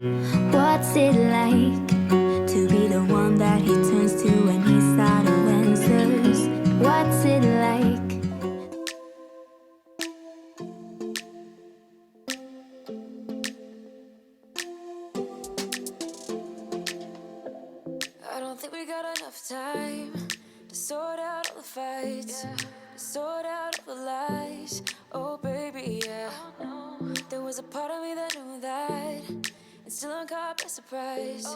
What's it like to be the one that he turns to when he's out of answers? What's it like? I don't think we got enough time to sort out all the fights, to sort out all the lies. Oh baby, yeah. There was a part of me that knew that, and still I'm caught by surprise.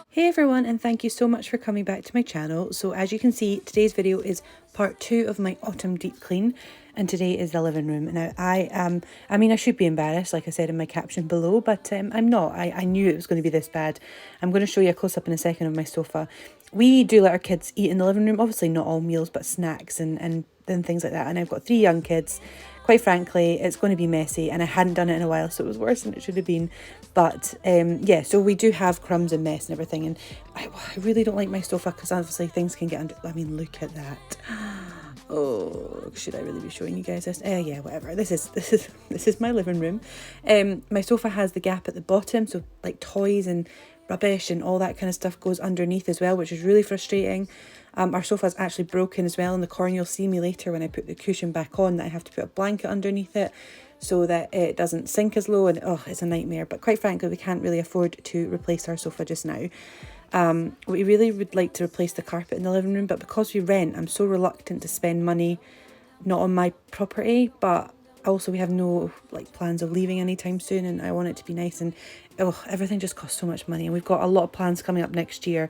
Hey everyone, and thank you so much for coming back to my channel. So as you can see, today's video is part 2 of my autumn deep clean, and today is the living room. Now I mean I should be embarrassed, like I said in my caption below, but I'm not. I knew it was going to be this bad. I'm going to show you a close-up in a second of my sofa. We do let our kids eat in the living room, obviously not all meals, but snacks and things like that. And I've got 3 young kids. Quite frankly, it's going to be messy, and I hadn't done it in a while, so it was worse than it should have been. But yeah, so we do have crumbs and mess and everything, and I really don't like my sofa because obviously things can get under. I mean, look at that. Oh, should I really be showing you guys this? Yeah, whatever. This is my living room. My sofa has the gap at the bottom, so like toys and rubbish and all that kind of stuff goes underneath as well, which is really frustrating. Our sofa is actually broken as well in the corner. You'll see me later when I put the cushion back on that I have to put a blanket underneath it so that it doesn't sink as low, and oh, it's a nightmare. But quite frankly, we can't really afford to replace our sofa just now. We really would like to replace the carpet in the living room, but because we rent, I'm so reluctant to spend money not on my property, but also we have no like plans of leaving anytime soon, and I want it to be nice, and oh, everything just costs so much money, and we've got a lot of plans coming up next year,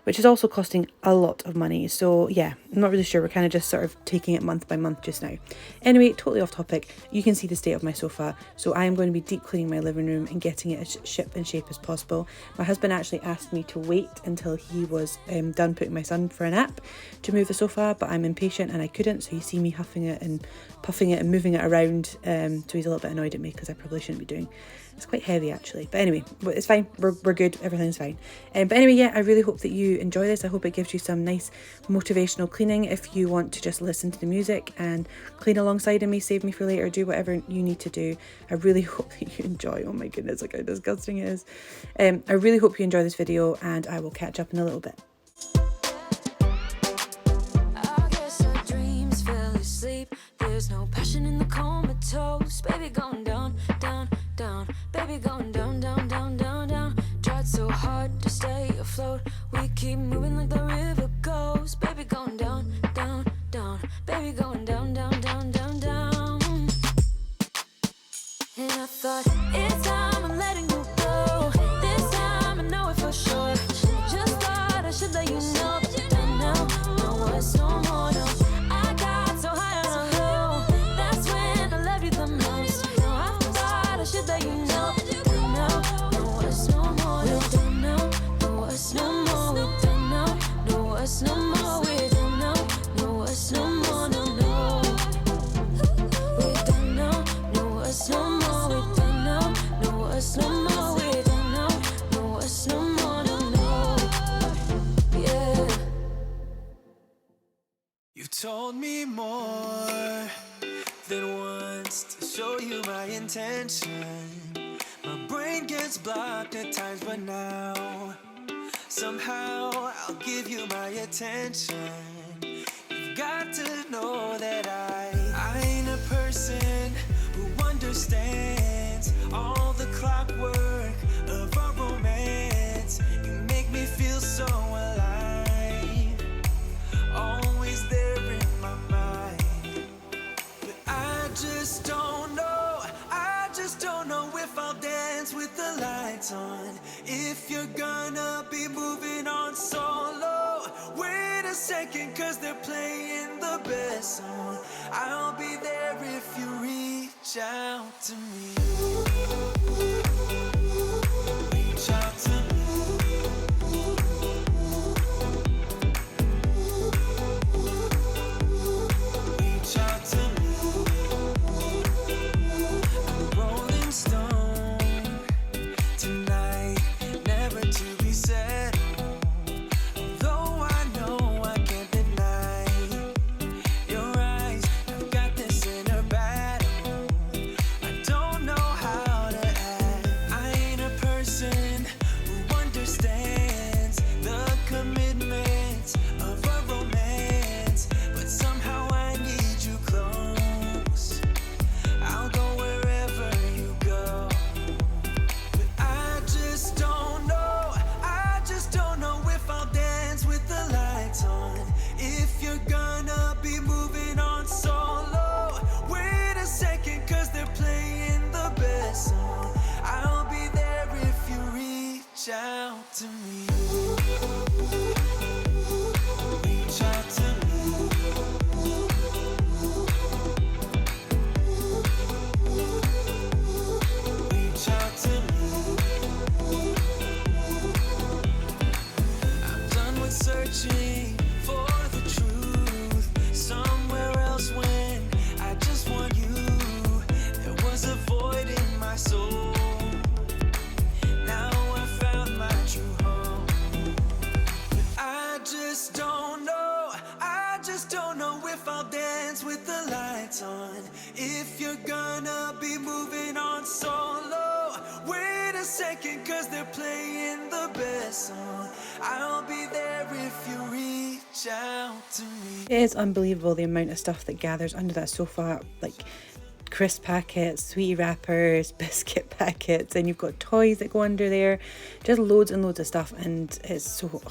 which is also costing a lot of money. So yeah, I'm not really sure. We're kind of just sort of taking it month by month just now. Anyway, totally off topic. You can see the state of my sofa. So I am going to be deep cleaning my living room and getting it as ship and shape as possible. My husband actually asked me to wait until he was done putting my son for a nap to move the sofa, but I'm impatient and I couldn't. So you see me huffing it and puffing it and moving it around. So he's a little bit annoyed at me because I probably shouldn't be doing. It's quite heavy actually, but anyway, it's fine. We're good. Everything's fine. But anyway, yeah, I really hope that you enjoy this. I hope it gives you some nice motivational cleaning. If you want to just listen to the music and clean alongside of me, save me for later, do whatever you need to do. I really hope that you enjoy. Oh my goodness, look how disgusting it is. I really hope you enjoy this video, and I will catch up in a little bit. I guess our dreams fell asleep. There's no passion in the comatose. Baby going down, down, down. Baby going down, down, down, down, down. Tried so hard to stay afloat. We keep moving like the river goes. Baby going down, down, down. Baby going down, down, down, down, down. And I thought, it's time I'm letting you go. This time I know it for sure. Just thought I should let you know. But now, no words, no more, no. I got so high on a low. That's when I loved you the most. Now I thought I should let you know. No words, no more, we don't know. No words, no more, we don't know. No words, no more, we don't know. No words, no more, no, no. We don't know. No words, no more, we don't know. No words, no more, we don't know. No words, no more, no, no. Yeah. You told me more than once to show you my intention. My brain gets blocked at times, but now somehow I'll give you my attention. You've got to know that I ain't a person who understands all the clockwork of our romance. You make me feel so alive, always there in my mind. But I just don't know if I'll dance with the lights on. If you're gonna be moving on solo, wait a second, cause they're playing the best song. I'll be there if you reach out to me. Reach out to me. Reach out to me. I'm a rolling stone tonight, never to be settled. Although I know I can't deny your eyes have got this inner battle. I don't know how reach out to me. Reach out to me. Reach out to me. I'm done with searching for the truth somewhere else when I just want you. There was a void in my soul. Now I found my true home. But I just don't know. I just don't know if I'll dance with the lights on. If you're gonna be moving on solo, wait a second, 'cause they're playing the best song. I'll be there if you reach out to me. It is unbelievable the amount of stuff that gathers under that sofa, like crisp packets, sweetie wrappers, biscuit packets, and you've got toys that go under there, just loads and loads of stuff, and it's so,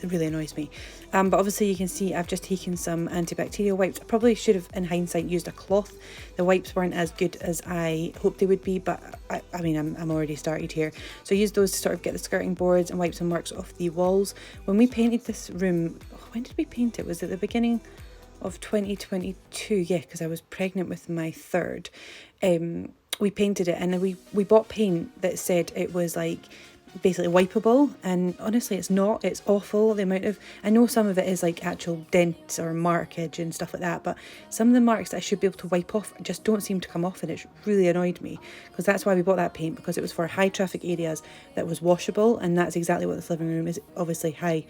it really annoys me. But obviously you can see I've just taken some antibacterial wipes. I probably should have, in hindsight, used a cloth. The wipes weren't as good as I hoped they would be, but I mean, I'm already started here. So I used those to sort of get the skirting boards and wipe some marks off the walls. When we painted this room, when did we paint it? Was it the beginning of 2022? Yeah, because I was pregnant with my third. We painted it, and then we bought paint that said it was like basically wipeable, and honestly it's not. It's awful, the amount of, I know some of it is like actual dents or markage and stuff like that, but some of the marks that I should be able to wipe off just don't seem to come off, and it's really annoyed me, because that's why we bought that paint, because it was for high traffic areas that was washable, and that's exactly what this living room is. Obviously high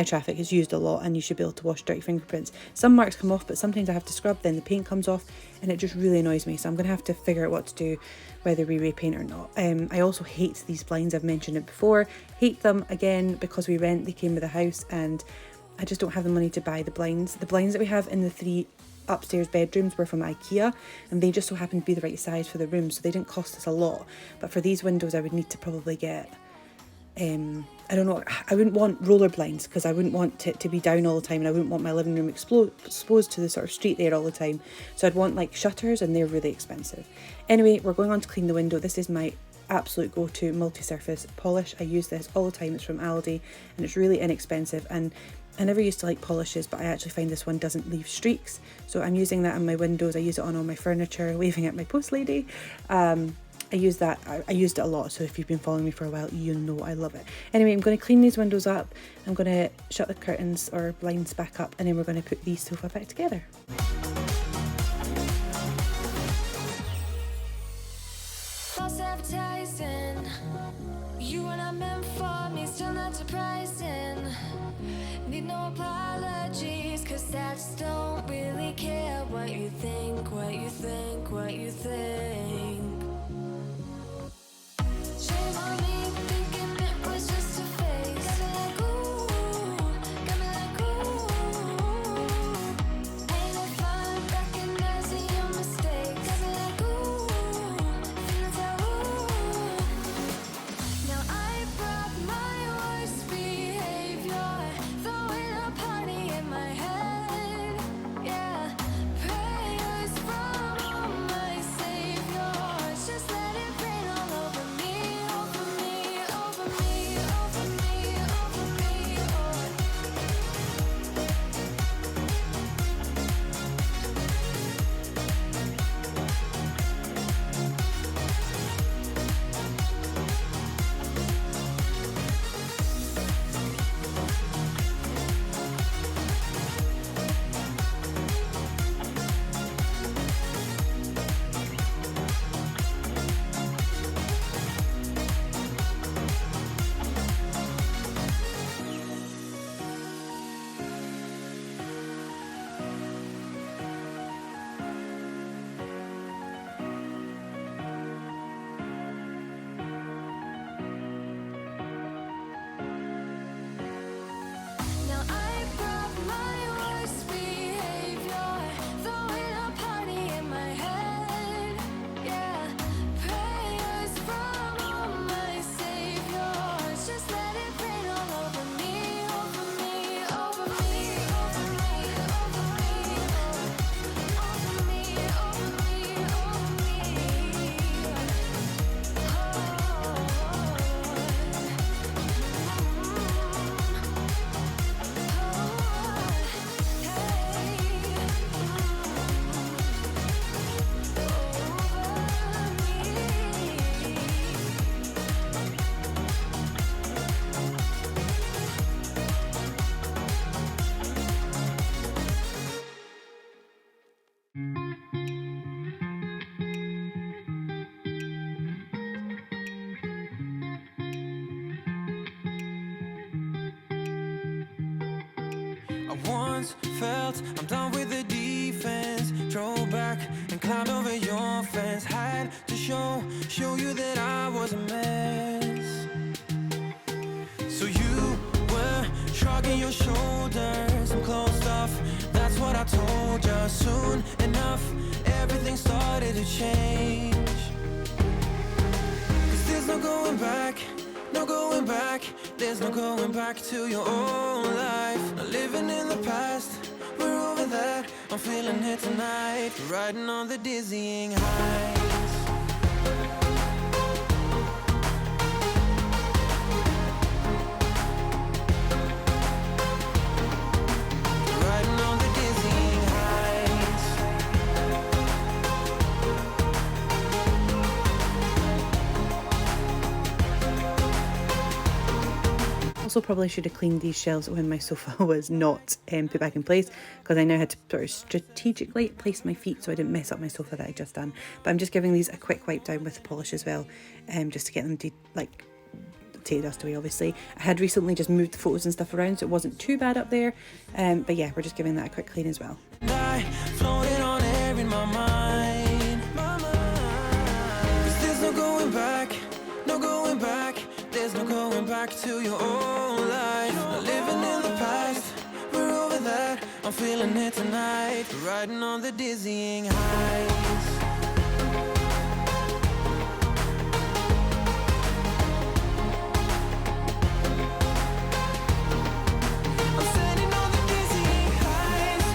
traffic is used a lot, and you should be able to wash dirty fingerprints. Some marks come off, but sometimes I have to scrub, then the paint comes off, and it just really annoys me. So I'm gonna have to figure out what to do, whether we repaint or not. I also hate these blinds. I've mentioned it before. Hate them again because we rent. They came with the house, and I just don't have the money to buy the blinds. The blinds that we have in the 3 upstairs bedrooms were from IKEA, and they just so happened to be the right size for the room, so they didn't cost us a lot. But for these windows I would need to probably get, I don't know, I wouldn't want roller blinds, because I wouldn't want it to be down all the time, and I wouldn't want my living room exposed to the sort of street there all the time. So I'd want like shutters, and they're really expensive. Anyway, we're going on to clean the window. This is my absolute go-to multi-surface polish. I use this all the time. It's from Aldi, and it's really inexpensive, and I never used to like polishes, but I actually find this one doesn't leave streaks, so I'm using that on my windows. I use it on all my furniture, waving at my post lady. I use that, I used it a lot, so if you've been following me for a while, you know I love it. Anyway, I'm going to clean these windows up, I'm going to shut the curtains or blinds back up, and then we're going to put these sofa back together. False advertising, you were not meant for me, still not surprising. Need no apologies, 'cause I just don't really care what you think, what you think, what you think. Shame on me thinking it was just a phase. Got me like ooh, got me like ooh. Ain't it fun recognizing your mistakes? Got me like ooh, feeling so ooh. Now I brought my worst behavior, throwing a party in my head. Yeah, prayers from my savior. Just let it rain all over me, over me, once felt I'm done with the defense. Drove back and climbed over your fence. Had to show you that I was a mess. So you were shrugging your shoulders. I'm closed off, that's what I told you. Soon enough, everything started to change. Cause there's no going back, no going back. There's no going back to your old life. Not living in the past, we're over that. I'm feeling it tonight, riding on the dizzying heights. Riding on the dizzying heights. Also probably should have cleaned these shelves when my sofa was not put back in place, because I now had to sort of strategically place my feet so I didn't mess up my sofa that I just done. But I'm just giving these a quick wipe down with polish as well, just to get them to take dust away. Obviously I had recently just moved the photos and stuff around, so it wasn't too bad up there, but yeah, we're just giving that a quick clean as well. I floated on air in my mind. 'Cause there's no going back, no going back. There's no going back to your old life. Not living in the past, we're over that. I'm feeling it tonight, riding on the dizzying heights. I'm standing on the dizzying heights.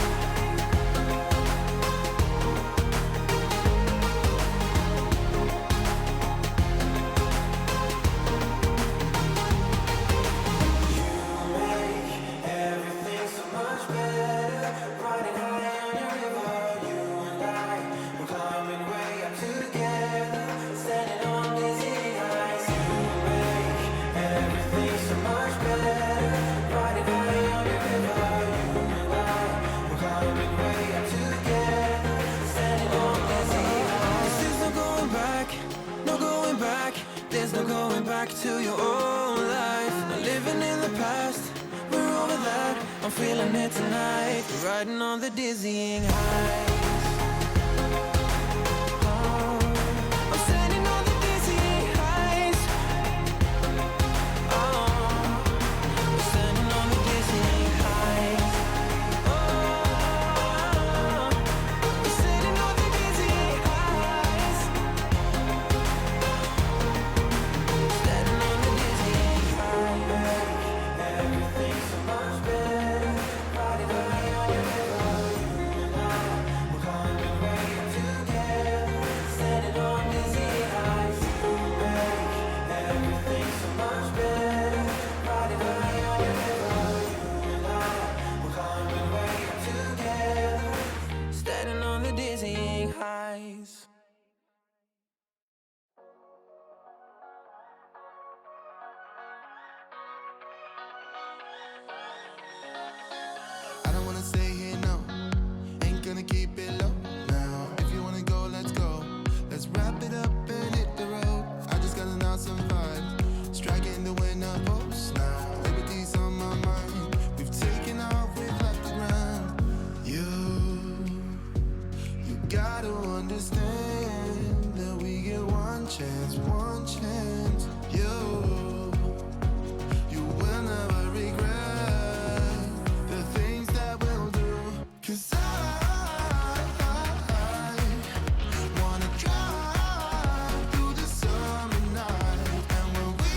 Everything so much better, riding high on your river. You and I, we're climbing way up together, standing on dizzy heights. You make everything so much better, riding high on your river. You and I, we're climbing way up together, standing on dizzy heights. There's no going back, no going back. There's no going back to your old life. Not living in the past, we're over that. I'm feeling it tonight, riding on the dizzying heights. I'm standing on the dizzying heights. I'm standing on the dizzying heights. I'm standing on the dizzying heights. Standing on the dizzying heights. Everything so much better, riding high on your river. You and I, we're climbing way up together, standing on dizzy heights. You make everything so much better, riding high on your river. You and I, we're climbing way up together, standing on the dizzying heights. I don't wanna stay here, no. Ain't gonna keep it low now. If you wanna go, let's go. Let's wrap it up and hit the road. I just got an awesome vibe, striking the winner post now. Liberty's on my mind. We've taken off, we've left the ground. You gotta understand that we get one chance, one chance. You will never regret the things that we'll do. 'Cause I wanna drive through the summer night. And when we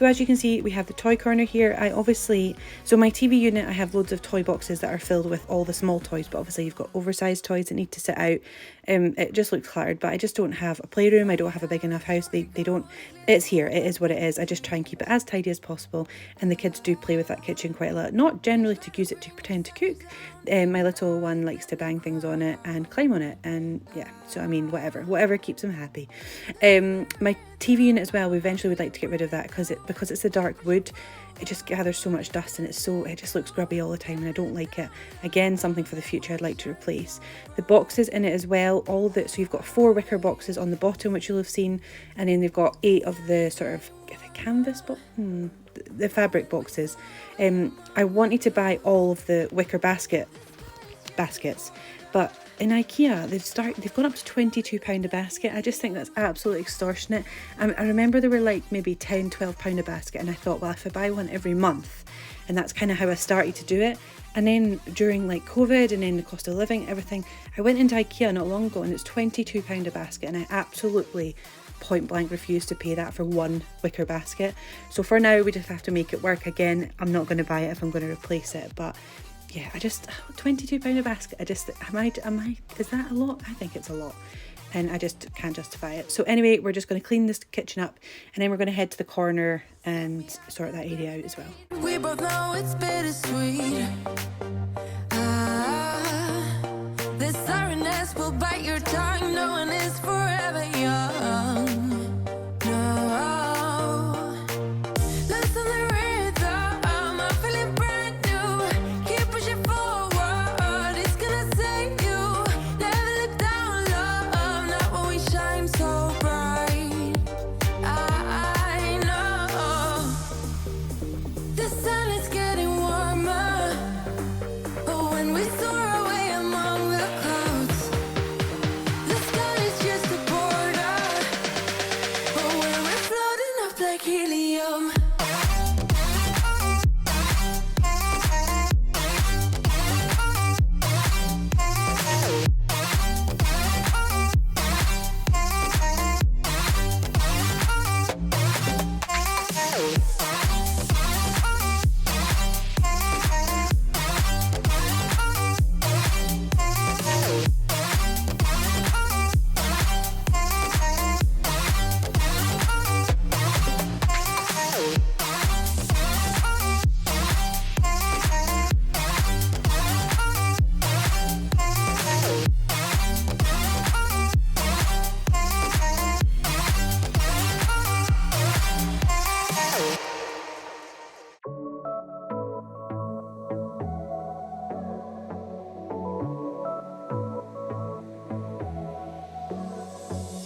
So as you can see, we have the toy corner here. So my TV unit, I have loads of toy boxes that are filled with all the small toys, but obviously you've got oversized toys that need to sit out. It just looks cluttered, but I just don't have a playroom. I don't have a big enough house. It's here. It is what it is. I just try and keep it as tidy as possible. And the kids do play with that kitchen quite a lot. Not generally to use it to pretend to cook. My little one likes to bang things on it and climb on it. And yeah, so I mean, whatever keeps him happy. My TV unit as well, we eventually would like to get rid of that because it's a dark wood. It just gathers so much dust and it just looks grubby all the time and I don't like it. Again, something for the future I'd like to replace. The boxes in it as well, all of it. So you've got 4 wicker boxes on the bottom, which you'll have seen, and then they've got 8 of the sort of canvas the fabric boxes. I wanted to buy all of the wicker baskets, but in IKEA they've gone up to £22 a basket. I just think that's absolutely extortionate. I remember they were like maybe £10-12 a basket, and I thought, well, if I buy one every month, and that's kind of how I started to do it. And then during like COVID and then the cost of living, everything, I went into IKEA not long ago and it's £22 a basket, and I absolutely point blank refuse to pay that for one wicker basket. So for now we just have to make it work. Again, I'm not going to buy it if I'm going to replace it, but yeah, I just £22 a basket. Is that a lot? I think it's a lot, and I just can't justify it. So anyway, we're just going to clean this kitchen up, and then we're going to head to the corner and sort that area out as well. We both know it's bittersweet. This sorrowness will bite your tongue. No one is forever young. No. Listen to the rhythm. I'm feeling brand new. Keep pushing forward. It's gonna save you. Never look down, love. Not when we shine so bright. I know. The sun is getting warmer. But when we soar away among the clouds, the sky is just a border. But when we're floating up like helium.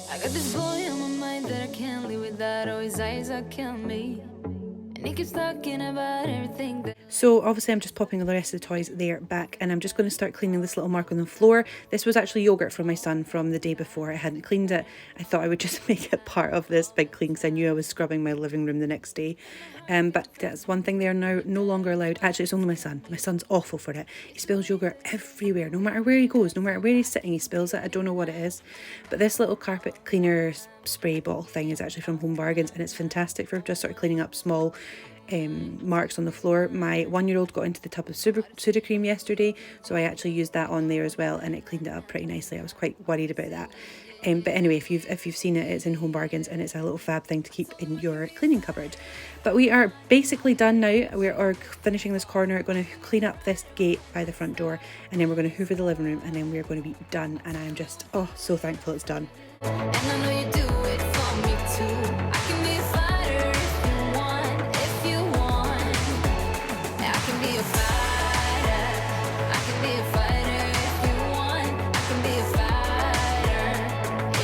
I got this boy on my mind that I can't live without. Oh, his eyes are killing me. And he keeps talking about everything that. So obviously I'm just popping the rest of the toys there back, and I'm just going to start cleaning this little mark on the floor. This was actually yogurt from my son from the day before. I hadn't cleaned it. I thought I would just make it part of this big clean because I knew I was scrubbing my living room the next day. But that's one thing they are now no longer allowed. Actually, it's only my son. My son's awful for it. He spills yogurt everywhere. No matter where he goes, no matter where he's sitting, he spills it. I don't know what it is. But this little carpet cleaner spray bottle thing is actually from Home Bargains, and it's fantastic for just sort of cleaning up small marks on the floor. My 1-year-old got into the tub of Sudocrem yesterday, so I actually used that on there as well, and it cleaned it up pretty nicely. I was quite worried about that. But anyway, if you've seen it, it's in Home Bargains, and it's a little fab thing to keep in your cleaning cupboard. But we are basically done now. We are finishing this corner, going to clean up this gate by the front door, and then we're going to hoover the living room, and then we're going to be done. And I am just so thankful it's done. And I know you do it for me too. I can be a fighter if you want, if you want. I can be a fighter. I can be a fighter if you want. I can be a fighter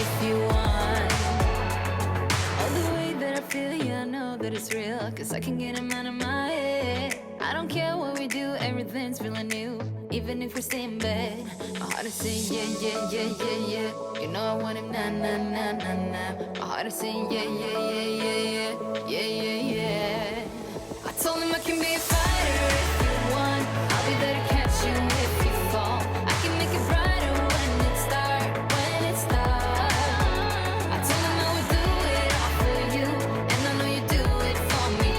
if you want. Oh, the way that I feel, yeah, I know that it's real, 'cause I can get him out of my head. I don't care what we do, everything's feeling new. Even if we stay in bed, my heart is saying yeah, yeah, yeah, yeah, yeah. You know I want him, nah, nah, nah, nah, nah. My heart is saying yeah, yeah, yeah, yeah, yeah, yeah, yeah, yeah. I told him I can be a fighter if you want. I'll be there to catch you if you fall. I can make it brighter when it's dark, when it's dark. I told him I would do it all for you, and I know you do it for me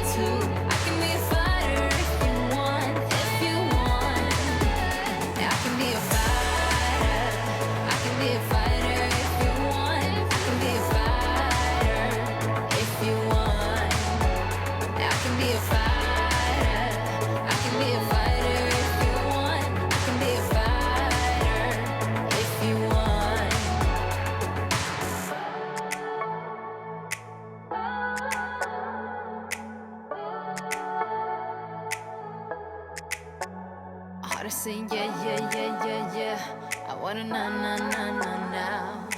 Started saying yeah, yeah, yeah, yeah, yeah. I wanna now.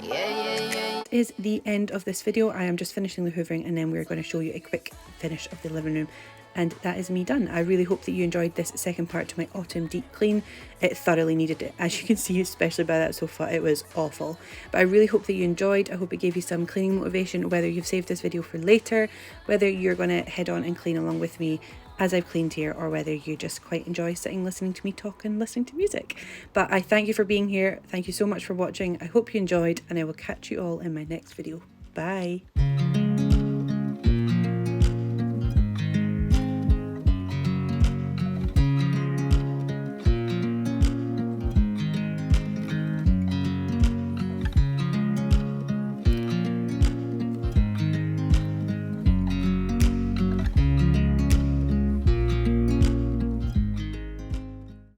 Yeah. Is the end of this video. I am just finishing the hoovering, and then we're going to show you a quick finish of the living room, and that is me done. I really hope that you enjoyed this second part to my autumn deep clean. It thoroughly needed it, as you can see, especially by that sofa. It was awful, but I really hope that you enjoyed. I hope it gave you some cleaning motivation, whether you've saved this video for later, whether you're going to head on and clean along with me as I've cleaned here, or whether you just quite enjoy sitting listening to me talk and listening to music. But I thank you for being here. Thank you so much for watching. I hope you enjoyed, and I will catch you all in my next video. Bye.